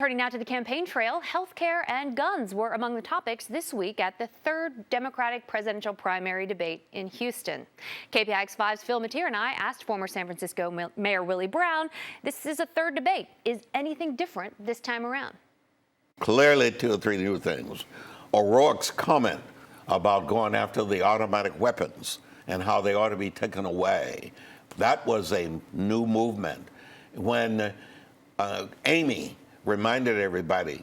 Turning now to the campaign trail, healthcare and guns were among the topics this week at the third Democratic presidential primary debate in Houston. KPIX5's Phil Matier and I asked former San Francisco Mayor Willie Brown, this is a third debate. Is anything different this time around? Clearly, two or three new things. O'Rourke's comment about going after the automatic weapons and how they ought to be taken away. That was a new movement. When Amy reminded everybody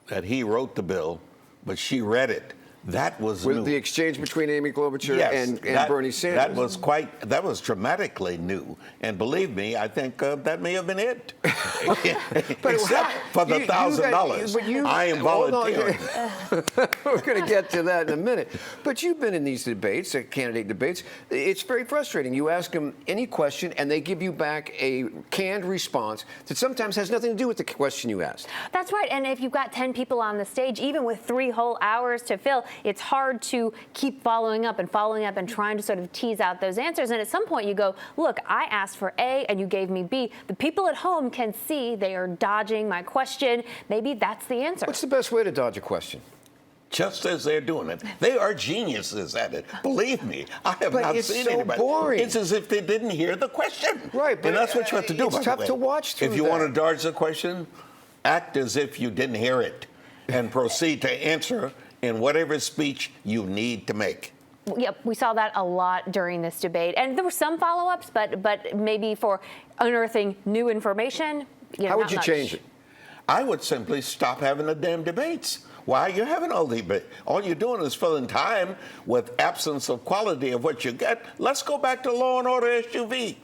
that he wrote the bill, but she read it. That was with new. The exchange between Amy Klobuchar and Bernie Sanders. That was dramatically new, and believe me, I think that may have been it. Except for the $1,000. I am volunteering. We're going to get to that in a minute. But you've been in these debates, candidate debates. It's very frustrating. You ask them any question, and they give you back a canned response that sometimes has nothing to do with the question you asked. That's right. And if you've got 10 people on the stage, even with 3 whole hours to fill, it's hard to keep following up and trying to sort of tease out those answers. And at some point you go, look, I asked for A and you gave me B. The people at home can see they are dodging my question. Maybe that's the answer. What's the best way to dodge a question? Just as they're doing it. They are geniuses at it. Believe me, I have not seen so anybody. Boring. It's as if they didn't hear the question. Right, but and that's what you have to do. It's tough to watch through If you want to dodge the question, act as if you didn't hear it and proceed to answer in whatever speech you need to make. Yep, we saw that a lot during this debate. And there were some follow-ups, but maybe for unearthing new information, How would you change it? I would simply stop having the damn debates. Why are you having all these debates? All you're doing is filling time with absence of quality of what you get. Let's go back to Law and Order SUV.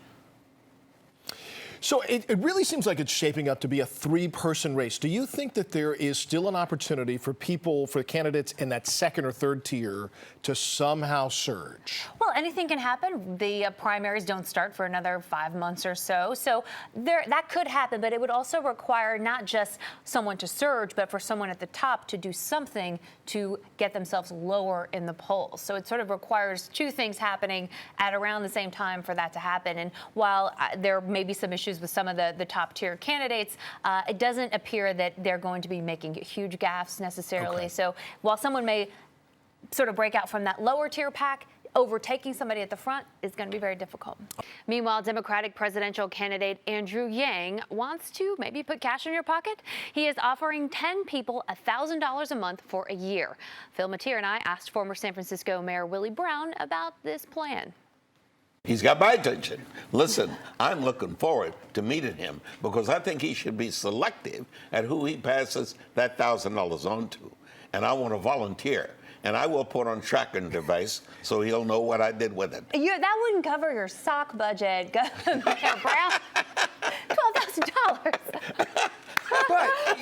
So it really seems like it's shaping up to be a 3-person race. Do you think that there is still an opportunity for candidates in that second or third tier to somehow surge? Well, anything can happen. The primaries don't start for another 5 months or so. So that could happen, but it would also require not just someone to surge, but for someone at the top to do something to get themselves lower in the polls. So it sort of requires 2 things happening at around the same time for that to happen. And while there may be some issues with some of the top tier candidates, it doesn't appear that they're going to be making huge gaffes necessarily. Okay. So while someone may sort of break out from that lower tier pack, overtaking somebody at the front is going to be very difficult. Meanwhile, Democratic presidential candidate Andrew Yang wants to maybe put cash in your pocket. He is offering 10 people $1,000 a month for a year. Phil Matier and I asked former San Francisco Mayor Willie Brown about this plan. He's got my attention. Listen, I'm looking forward to meeting him because I think he should be selective at who he passes that $1,000 on to. And I want to volunteer. And I will put on tracking device so he'll know what I did with it. That wouldn't cover your sock budget, Mayor Brown. $12,000.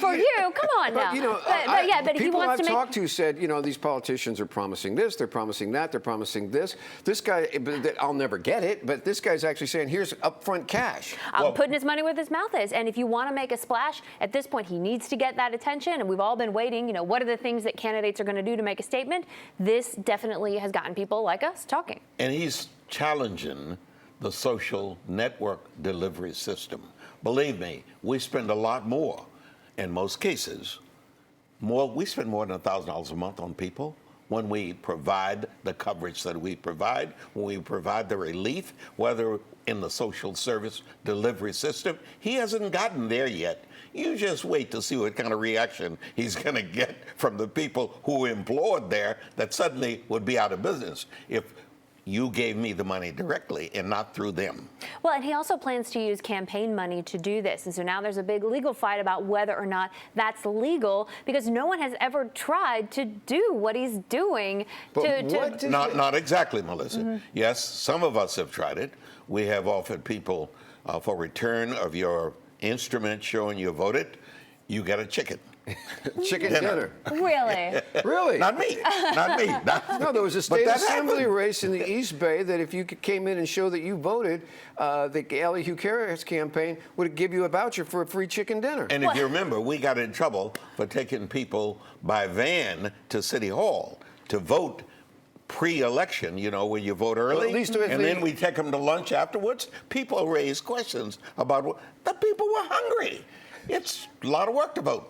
For you, come on now. But he wants to make. People I've talked to said, these politicians are promising this, they're promising that, they're promising this. This guy, I'll never get it, but this guy's actually saying, here's upfront cash. Putting his money where his mouth is. And if you want to make a splash, at this point, he needs to get that attention. And we've all been waiting. What are the things that candidates are going to do to make a statement? This definitely has gotten people like us talking. And he's challenging the social network delivery system. Believe me, we spend a lot more. In most cases, we spend more than $1,000 a month on people when we provide the coverage that we provide, when we provide the relief, whether in the social service delivery system. He hasn't gotten there yet. You just wait to see what kind of reaction he's going to get from the people who employed there that suddenly would be out of business if you gave me the money directly and not through them. Well, and he also plans to use campaign money to do this. And so now there's a big legal fight about whether or not that's legal because no one has ever tried to do what he's doing. Not exactly, Melissa. Mm-hmm. Yes, some of us have tried it. We have offered people for return of your instrument showing you voted, you get a chicken. Chicken dinner. Really? Really? Not me. No, there was a state assembly race in the East Bay that if you came in and show that you voted, the Ellie Hugh Harris campaign would give you a voucher for a free chicken dinner. And if you remember, we got in trouble for taking people by van to City Hall to vote pre-election, where you vote early, and then we take them to lunch afterwards. People raise questions about the people were hungry. It's a lot of work to vote.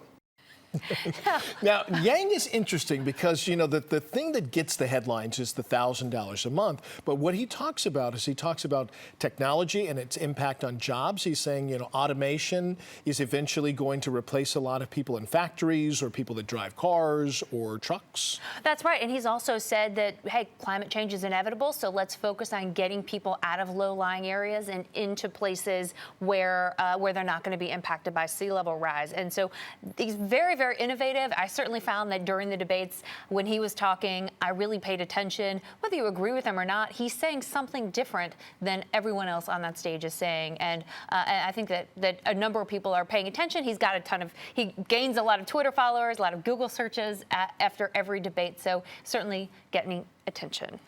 Now, Yang is interesting because, you know, the thing that gets the headlines is the $1,000 a month. But what he talks about is he talks about technology and its impact on jobs. He's saying, you know, automation is eventually going to replace a lot of people in factories or people that drive cars or trucks. That's right. And he's also said that, hey, climate change is inevitable, so let's focus on getting people out of low-lying areas and into places where they're not going to be impacted by sea level rise. And so he's very, very innovative. I certainly found that during the debates when he was talking, I really paid attention. Whether you agree with him or not, he's saying something different than everyone else on that stage is saying. And I think that a number of people are paying attention. He gains a lot of Twitter followers, a lot of Google searches after every debate. So certainly getting attention.